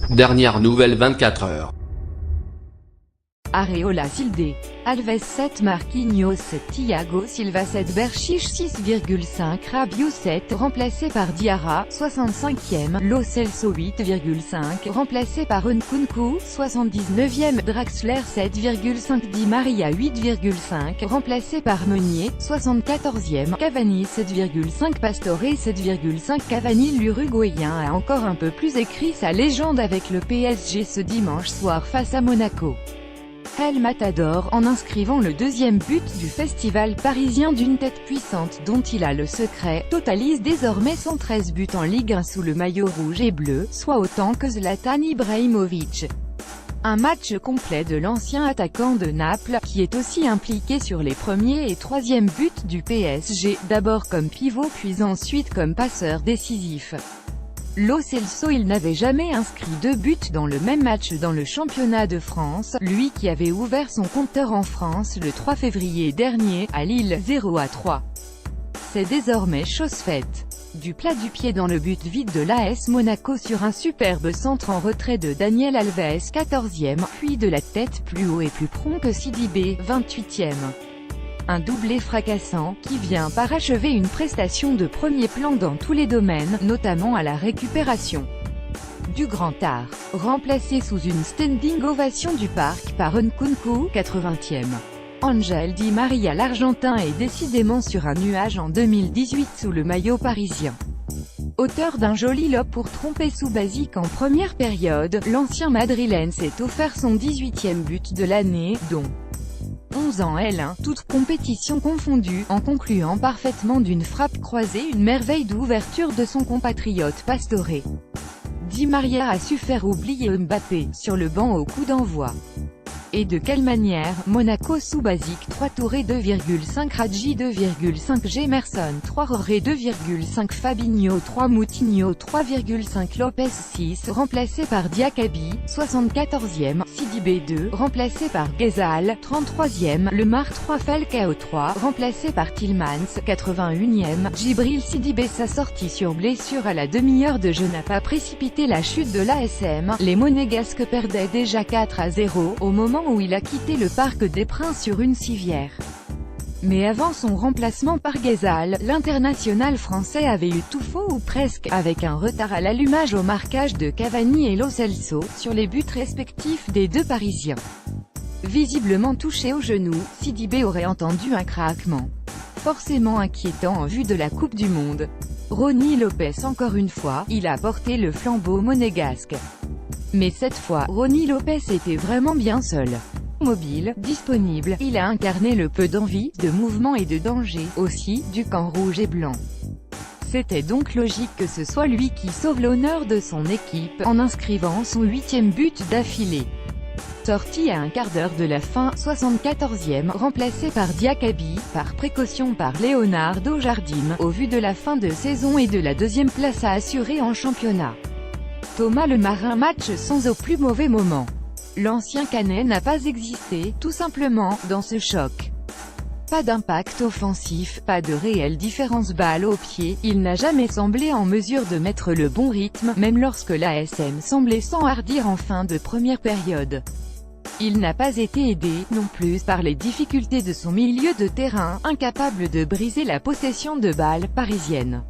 Dernière nouvelle 24 heures. Areola Silde, Alves 7, Marquinhos 7, Thiago Silva 7, Berchiche 6,5, Rabiot 7, remplacé par Diarra, 65e, Lo Celso 8,5, remplacé par Nkunku, 79e, Draxler 7,5, Di Maria 8,5, remplacé par Meunier, 74e, Cavani 7,5, Pastore 7,5. Cavani l'Uruguayen a encore un peu plus écrit sa légende avec le PSG ce dimanche soir face à Monaco. El Matador, en inscrivant le deuxième but du festival parisien d'une tête puissante dont il a le secret, totalise désormais 113 buts en Ligue 1 sous le maillot rouge et bleu, soit autant que Zlatan Ibrahimovic. Un match complet de l'ancien attaquant de Naples, qui est aussi impliqué sur les premiers et troisièmes buts du PSG, d'abord comme pivot puis ensuite comme passeur décisif. Lo Celso, il n'avait jamais inscrit 2 buts dans le même match dans le championnat de France, lui qui avait ouvert son compteur en France le 3 février dernier, à Lille, 0-3. C'est désormais chose faite. Du plat du pied dans le but vide de l'AS Monaco sur un superbe centre en retrait de Daniel Alves, 14e, puis de la tête plus haut et plus prompt que Sidibé, 28e. Un doublé fracassant, qui vient parachever une prestation de premier plan dans tous les domaines, notamment à la récupération. Du grand art. Remplacé sous une standing ovation du parc par Nkunku, 80e. Angel Di Maria l'Argentin est décidément sur un nuage en 2018 sous le maillot parisien. Auteur d'un joli lob pour tromper Subasic en première période, l'ancien madrilène s'est offert son 18e but de l'année, dont 11 en L1, toutes compétitions confondues, en concluant parfaitement d'une frappe croisée une merveille d'ouverture de son compatriote Pastore. Di Maria a su faire oublier Mbappé, sur le banc au coup d'envoi. Et de quelle manière? Monaco Subasic 3 Touré 2,5 Radji 2,5 Gemerson 3 Roré 2,5 Fabinho 3 Moutinho 3,5 Lopez 6 remplacé par Diakabi, 74e, Sidibé 2 remplacé par Ghezal, 33e, Lemar 3 Falcao 3 remplacé par Tielemans, 81e, Djibril Sidibé. Sa sortie sur blessure à la demi-heure de jeu n'a pas précipité la chute de l'ASM, les Monégasques perdaient déjà 4-0, au moment où il a quitté le Parc des Princes sur une civière. Mais avant son remplacement par Ghezal, l'international français avait eu tout faux ou presque, avec un retard à l'allumage au marquage de Cavani et Lo Celso, sur les buts respectifs des deux Parisiens. Visiblement touché au genou, Sidibé aurait entendu un craquement. Forcément inquiétant en vue de la Coupe du Monde. Rony Lopez encore une fois, il a porté le flambeau monégasque. Mais cette fois, Rony Lopez était vraiment bien seul. Mobile, disponible, il a incarné le peu d'envie, de mouvement et de danger, aussi, du camp rouge et blanc. C'était donc logique que ce soit lui qui sauve l'honneur de son équipe, en inscrivant son 8e but d'affilée. Sorti à un quart d'heure de la fin, 74e, remplacé par Diakabi, par précaution par Leonardo Jardim, au vu de la fin de saison et de la deuxième place à assurer en championnat. Thomas le Marin, match sans au plus mauvais moment. L'ancien Canet n'a pas existé, tout simplement, dans ce choc. Pas d'impact offensif, pas de réelle différence balle au pied, il n'a jamais semblé en mesure de mettre le bon rythme, même lorsque l'ASM semblait s'enhardir en fin de première période. Il n'a pas été aidé, non plus, par les difficultés de son milieu de terrain, incapable de briser la possession de balle parisienne.